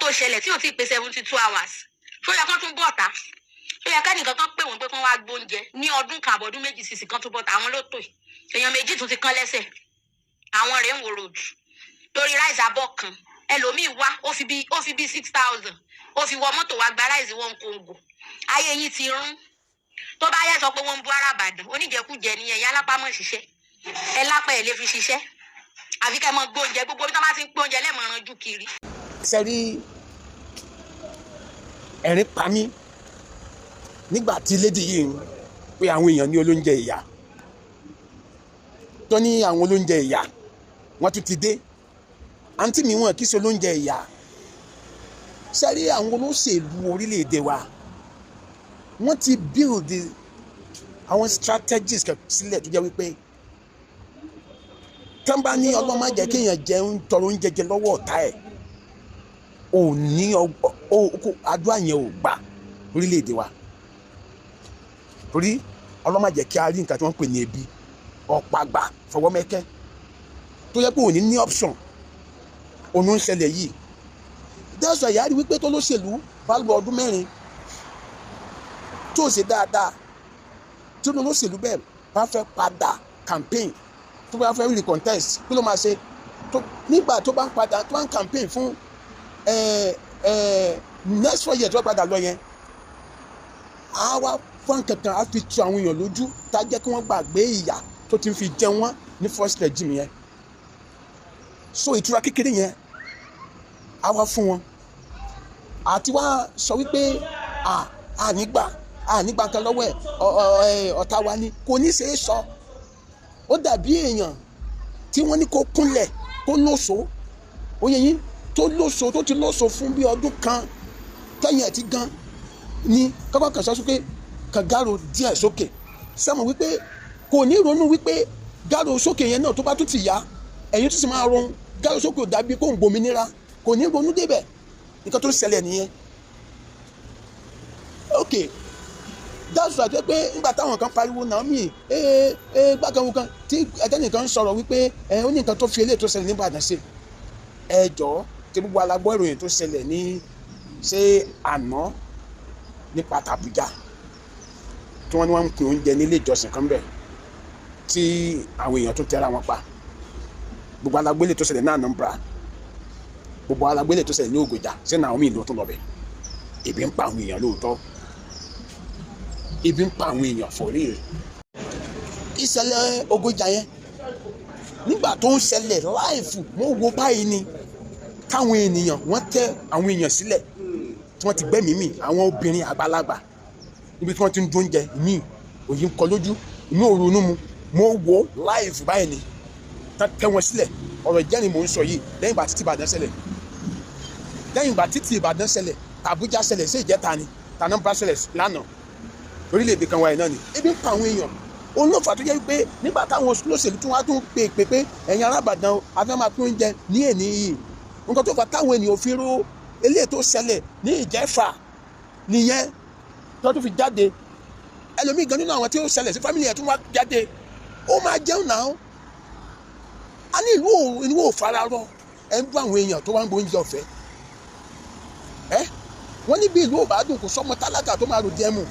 tó ṣẹlẹ̀ tí ò tí pé 72 hours ṣó yẹ kán tún bọ̀ta ṣó yẹ kẹ́nìkan kan pé wọ́n pé kán wá gbóúnjẹ ní ọdún kan àbọ̀dún méjì sísì kan tún bọ̀ta àwọn ló tò èèyàn méjì tún ti kán lẹ́sẹ̀ àwọn rèé ń wò ròdù lórí ráìsì abọ́ kan ẹlòmíì wá ó fi bí 6,000 ó fi wọ mọ́tò wá gba ráìsì wọn kóńgò ayé yín ti rún tó bá yẹ sọ pé wọ́n ń bú ara Ìbàdàn oníjẹkújẹ ni ẹ̀yà alápámọ̀ ṣiṣẹ́ ẹ lápá ẹ̀ lè fi ṣiṣẹ́ àfi kẹ́ mọ gbóúnjẹ gbogbo bí wọ́n bá ti ń gbóúnjẹ lẹ́mọ̀ràn jù kiri. sẹ́rí ẹ̀rín pa mí nígbà tí lédi yìí ń pé àwọn èèyàn ní olóúnjẹ ìyá tó ní àwọn olóúnjẹ ìyá wọ́n tún ti dé àǹtí mi wọn kì í ṣe olóúnjẹ ìyá sẹ́rí àwọn olóṣèlú orílẹ̀-èdè wa wọ́n ti build àwọn strategies sílẹ̀ tó jẹ́ wípé tán bá ní ọlọ́mọ jẹ́ kéèyàn jẹun tọrọ oúnjẹ jẹ lọ́wọ́ ọ̀tá ẹ̀ ò ní àdúrà yẹn ò gbà orílẹ̀-èdè wa torí ọlọ́mọ jẹ́ kí a rí nǹkan tí wọ́n ń pè ní ebi ọ̀pàgbà fọwọ́mẹ́kẹ́ tó yẹ pé òní ní option òun ń ṣẹlẹ̀ yìí dẹ́sọ̀ ìyá rí wípé tó lóṣèlú bá lọ ọdún mẹ́rin tó ṣe dáadáa tí olóṣèlú bẹ́ẹ̀ bá fẹ́ padà campaign tó bá fẹ́ rí contest kí ló máa ṣe nígbà tó bá ń padà tó bá ń campaign fún next 4 years tó bá padà lọ yẹn á wá fún kankan á fi tu àwọn èèyàn lójú tá a jẹ́ kí wọ́n gbàgbé ìyà tó ti ń fi jẹ wọ́n ní first regime yẹn so ìtura kékeré yẹn á wá fún wọn àti wá sọ wípé nígbà kan lọ́wọ́ ẹ̀ ọ̀tá wa ni kò ní ṣe é sọ ó dàbí èèyàn tí wọ́n ní kó kúnlẹ̀ kó lóso ó yẹ yín tó lóso tó ti lóso fún bí ọdún kan tẹ́yìn ẹ̀ ti gan ni kọ́kọ́ kan sọ pé kan gárò díẹ̀ sókè sẹ́mu wípé kò ní ronú wípé gárò sókè yẹn náà tó bá tún ti yá ẹ̀yìn tó sì máa ron gárò sókè ò dàbí kó ń gbòmìnira kò ní ronú débẹ̀ nǹkan tó ń ṣẹlẹ̀ nìyẹn ok dáàsù àti pé nígbà táwọn kan pariwo Naomi gbàgànwó kan tí ẹtẹnìkan sọ̀rọ̀ wípé ó ní nǹkan tó fi eléyìí tó ṣẹlẹ̀ ní Ìbàdàn ṣe ẹ jọ̀ọ́ tí gbogbo alágbọ́ ìròyìn tó ṣẹlẹ̀ ní ṣé àná nípa tàbújá tí wọ́n ní wọ́n ń pín oúnjẹ nílé ìjọsìn kan bẹ̀ tí àwọn èèyàn tó tẹ́ra wọn pa gbogbo alágbélé tó ṣẹlẹ̀ ní Anambra gbogbo alágbélé tó ṣẹlẹ̀ ní Ògòjà ṣé Naomi ló tún lọ bẹ̀ ebi ń pa àwọn èèyàn lóòótọ́ ebi ń pa àwọn èèyàn fọ̀rí rẹ̀ ìṣẹ̀lẹ̀ Ògòjà yẹn nígbà tó ń ṣẹlẹ̀ láìfù wọ́n wo báyìí ni káwọn ènìyàn wọ́n tẹ́ àwọn èèyàn sílẹ̀ tí wọ́n ti gbẹ́mìí mì àwọn obìnrin àgbàlagbà níbi tí wọ́n ti ń dún oúnjẹ ìmí òyì ń kọ lójú ìmí ò ronú mu mo wo láìfù báyìí ni tẹ́ wọn sílẹ̀ ọ̀rọ̀ ìjẹ́rìí mò ń sọ yìí lẹ́yìn ìgbà títí Ìbàdàn ṣẹlẹ̀ lẹ́yìn ìgbà títí Ìbàdàn ṣẹlẹ̀ Àbújá ṣẹlẹ̀ sí ìjẹta ni Anambra ṣẹlẹ̀ lánàá orílẹ̀-èdè kan wáyé náà ni ebi ń pa àwọn èèyàn olóòfà tó jẹ́ pé nígbà táwọn olóṣèlú tí wọ́n á tún pè pé ẹ̀yin ará Ìbàdàn afẹ́ máa pín oúnjẹ ní èní yìí nǹkan tó fà táwọn ènìyàn fi ró eléyìí tó ṣẹlẹ̀ ní Ìjẹ̀fà nìyẹn tó tún fi jáde ẹlòmíì gan nínú àwọn tí ó ṣẹlẹ̀ sí fámìlì yẹn tó wá jáde ó máa jẹun náà a ní ìlú ò fara rọ ẹ ń bú àwọn èèyàn tó wá ń bo oúnjẹ ọ̀fẹ́ wọ́n ní bí ìlú ò bá dùn kò sọ́mọ tálákà tó máa rò díẹ̀ mù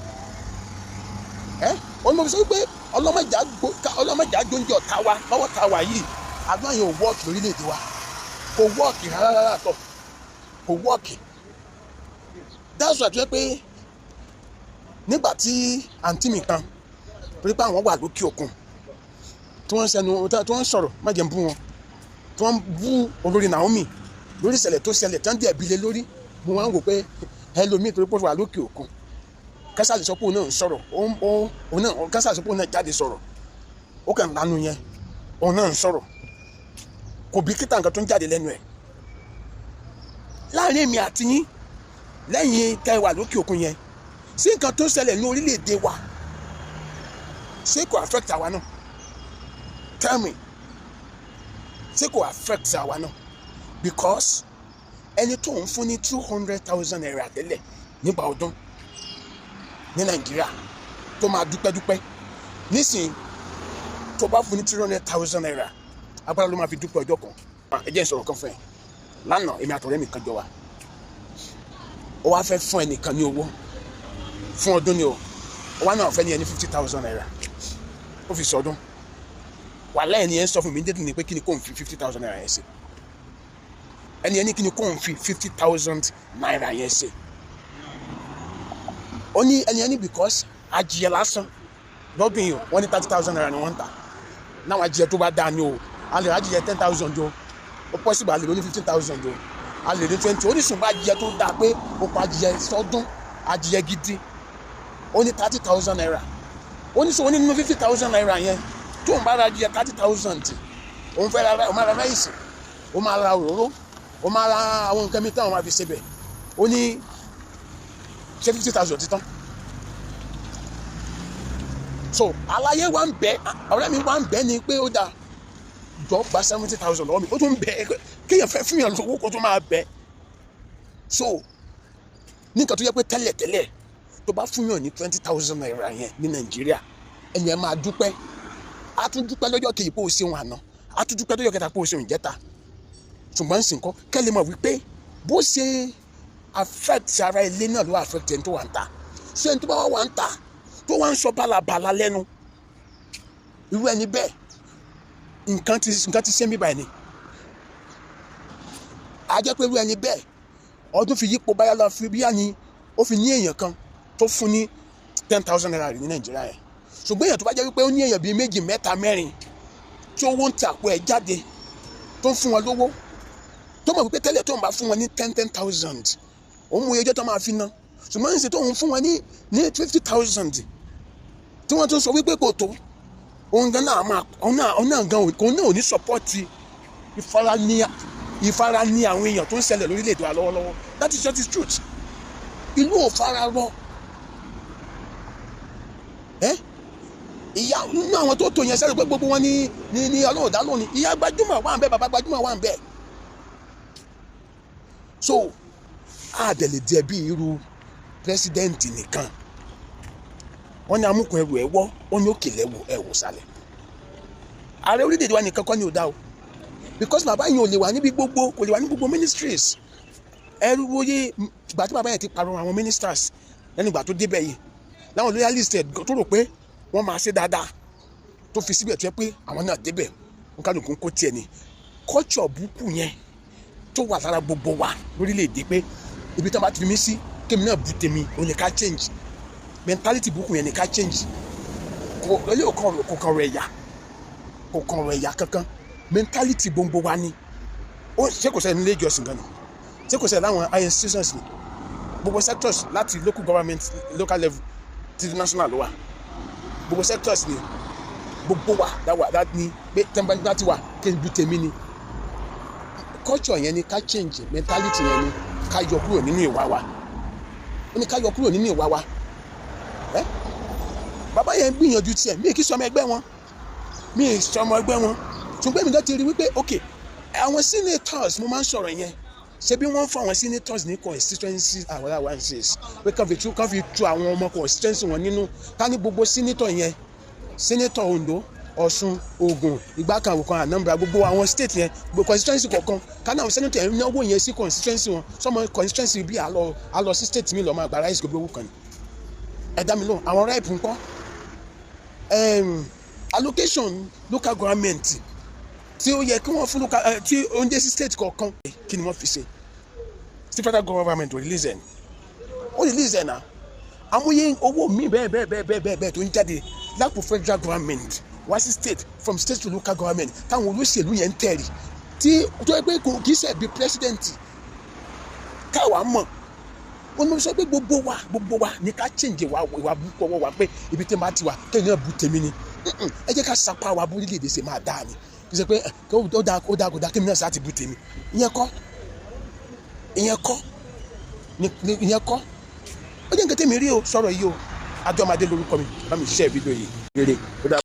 wọ́n mọ̀ sọ pé ọlọ́mọjà jóúnjẹ ọ̀tá wa lọ́wọ́ ta wa yìí àdúrà yẹn ò wọ́ọ̀kì lórílẹ̀‐èdè wa kò wọ́ọ̀kì rárá tọ̀ kò wọ́ọ̀kì dáàsù àti pé nígbà tí àǹtí mi kan torí pé àwọn wà lókè òkun tí wọ́n sọ̀rọ̀ má jẹ́ ń bú wọn tí wọ́n bú olórí Naomi lórí ìṣẹ̀lẹ̀ tó ṣẹlẹ̀ tí wọ́n dẹ̀ bilé lórí mo wá ń wò pé ẹlòmíì torí pé wà lókè òkun kásá lè sọ pé òun náà ń sọ̀rọ̀ òun náà kásá lè sọ pé òun náà jáde sọ̀rọ̀ ó kàn lánú yẹn òun náà ń sọ̀rọ̀ kò bìkítà nǹkan tó ń jáde lẹ́nu ẹ̀ láàrin èmi àti yín lẹ́yìn tẹ́ wà lókè òkun yẹn sí nǹkan tó ń ṣẹlẹ̀ ní orílẹ̀-èdè wa ṣé kò affect àwa náà tell me ṣé kò affect àwa náà because ẹni tó ń fún ní 200,000 naira tẹ́lẹ̀ nígbà ọdún ní Nàìjíríà tó máa dúpẹ́dúpẹ́ nísìnyí tó bá fún ní 300,000 naira agbára ló máa fi dúpẹ́ ọjọ́ kan ẹ jẹ́ n sọ̀rọ̀ kan fún ẹ lánàá èmi àtọ̀rẹ́ mi kan jọ wà ó wá fẹ́ fún ẹnìkan ní owó fún ọdún ni o ó wá náà fẹ́ ní ẹni 50,000 naira ó fi sọdún wàhálà ẹni yẹn sọ fún mi dédé ni pé kí ni kò ń fi 50,000 naira yẹn ṣe ẹni yẹn ní kí ni kò ń fi 50,000 naira yẹn ṣe ó ní ẹni yẹn ní because adìyẹ lásán lọ́dún yìí wọ́n ní 30,000 naira ni wọ́n ń tà náà adìyẹ tó bá dáa ni o a lè adìyẹ 10,000 o ó pọ̀ síbi a lè ní 15,000 o a lè ní 20 oníṣùn bá adìyẹ tó dáa pé ó pa adìyẹ sọdún adìyẹ gidi ó ní 30,000 naira oníṣùn ó ní nínú 50,000 naira yẹn tó ń bá ra adìyẹ 30,000 òun fẹ́ ra ó máa ra ráìsì ó máa ra òróró ó máa ra àwọn nǹkan mi táwọn máa fi ṣebẹ̀ ó ní ṣe 50,000 títán so àlàyé wa ń bẹ ọ̀rẹ́ mi wa ń bẹ ni pé ó dáa jọ gba 70,000 lọ́wọ́ mi ó tún bẹ kéèyàn fẹ́ fún yàn lówó kó tún máa bẹ so nǹkan tó yẹ pé tẹ́lẹ̀tẹ́lẹ̀ tó bá fún yàn ní 20,000 naira yẹn ní Nàìjíríà ẹ̀yìn ẹ̀ máa dúpẹ́ a tún dúpẹ́ lọ́jọ́ kejì pé o ṣeun àná a tún dúpẹ́ lọ́jọ́ kẹta pé o ṣeun ìjẹta ṣùgbọ́n sì ń kọ́ kẹ́lẹ́ mọ̀ wípé bó ṣe affect ara ilé náà ló affect ẹni tó wà ń ta ṣé ẹni tó bá wà ń ta tó wà ń sọ bálabàla lẹ́nu irú ẹni bẹ́ẹ̀ nǹkan ti ṣe mí báyìí ni a jẹ́ pé irú ẹni bẹ́ẹ̀ ọdún fi yípo báyà lọ fi bíyà ni ó fi ní èèyàn kan tó fún ní 10,000 naira ní Nàìjíríà yẹn ṣùgbọ́n èèyàn tó bá jẹ́ wípé ó ní èèyàn bíi méjì mẹ́ta mẹ́rin tí owó ń ta àpò ẹ̀ jáde tó ń fún wọn lówó tó mọ̀ wípé tẹ́lẹ̀ tó ń bá fún wọn ní 10,000 òun mú ẹjọ́ tó máa fi ná ṣùgbọ́n ní ṣe tó ń fún wọn ní 50,000 tí wọ́n tún sọ wípé kò tó òun gan náà máa òun náà ò ní sọpọ́ọ̀tì ìfarani àwọn èèyàn tó ń ṣẹlẹ̀ lórílẹ̀‐èdè wa lọ́wọ́lọ́wọ́ that is just the truth ìlú ò fara rọ ìyá nínú àwọn tó tò yẹn sẹ́rù pé gbogbo wọn ní ọlọ́run dá lónìí ìyá gbajúmọ̀ wà ń bẹ bàbá gbajúmọ̀ wà ń bẹ so àdẹ̀lẹ̀ díẹ̀ bí irú pírẹsidẹ́ǹtì nìkan wọ́n ní amúkùn ẹrù ẹ̀wọ́ wọ́n ní òkèlè ẹ̀wò sálẹ̀ ààrẹ orílẹ̀-èdè wa nìkan kọ́ ni ò dá o because bàbá yẹn ò lè wà níbi gbogbo kò lè wà ní gbogbo ministries ẹrú wòye ìgbà tí bàbá yẹn ti parọ́ àwọn ministers lẹ́nu ìgbà tó débẹ̀ yìí láwọn loyalist tó rò pé wọ́n máa ṣe dáadáa tó fi síbẹ̀ tó yẹ pé àwọn náà débẹ̀ wọn kálukú kó tiẹ̀ ni culture burúkú yẹn tó wà lára gbogbo wa lórílẹ̀-èdè pé ibi tí wọ́n bá ti fi mí sí kémi náà bu tèmi òun ni ká change mentality burúkú yẹn ni ká change kò kàn rẹ̀ ẹ̀yà kankan mentality gbogbo wa ni ó ṣé kò sẹ́ni ilé ìjọsìn gan ni ṣé kò sẹ́ni láwọn high institutions ni gbogbo sectors láti local government local level ti national ló wà gbogbo sectors ni gbogbo wa dáwà ní pé tẹ́ńbà ti wà kí n bu tèmi ni culture yẹn ni ká change mentality yẹn ni ká yọ kúrò nínú ìwà wa ó ní ká yọ kúrò nínú ìwà wa bàbá yẹn gbìyànjú tiẹ̀ mí kì í sọmọ ẹgbẹ́ wọn ṣùgbọ́n èmi gan ti rí wípé ok àwọn senators mo máa ń sọ̀rọ̀ yẹn ṣé bí wọ́n fún àwọn senators ní constituency àwọn allowances pé kàn fi tu àwọn ọmọ constituency wọn nínú ká ní gbogbo senator yẹn senator Ondo Ọ̀ṣun Ògùn Ìgbákan Anambra gbogbo àwọn state yẹn gbogbo constituency kọ̀ọ̀kan ká ní àwọn senator yẹn náwó yẹn sí constituency wọn sọmọ constituency bí àlọ sí state mi lọ máa gba rice gbogbo owó kan ni ẹ dá mi lóhùn àwọn rep ńkọ́ allocation local government tí ó yẹ kí wọ́n fún tí oúnjẹ sí state kọ̀ọ̀kan kí ni wọ́n fi ṣe state federal government ò release ẹ̀ náà amóye owó mi bẹ́ẹ̀ tó ń jáde lápò federal government wá sí state from state to local government táwọn olóṣèlú yẹn ń tẹ̀rì tí tó yẹ pé kò kì í ṣe bí president káwa mọ̀ wọ́n mọ̀ sọ pé gbogbo wa ní ká change ìwà burúkú ọwọ́ wa pé ibi tí ma ti wà kẹ́hìn náà bu tèmi ni ẹ jẹ́ ká sapá wa bórílẹ̀-èdè ṣe máa dáa ni kì í ṣe pé ó dáa kò dáa kí mi náà sá ti bu tèmi ìyẹn kọ́ ó jẹ́ nǹkan tẹ́mi rí o sọ̀rọ̀ yìí o Adéọmọdé lórúkọ mi bá mi ṣiṣẹ́ fídíò yìí rere.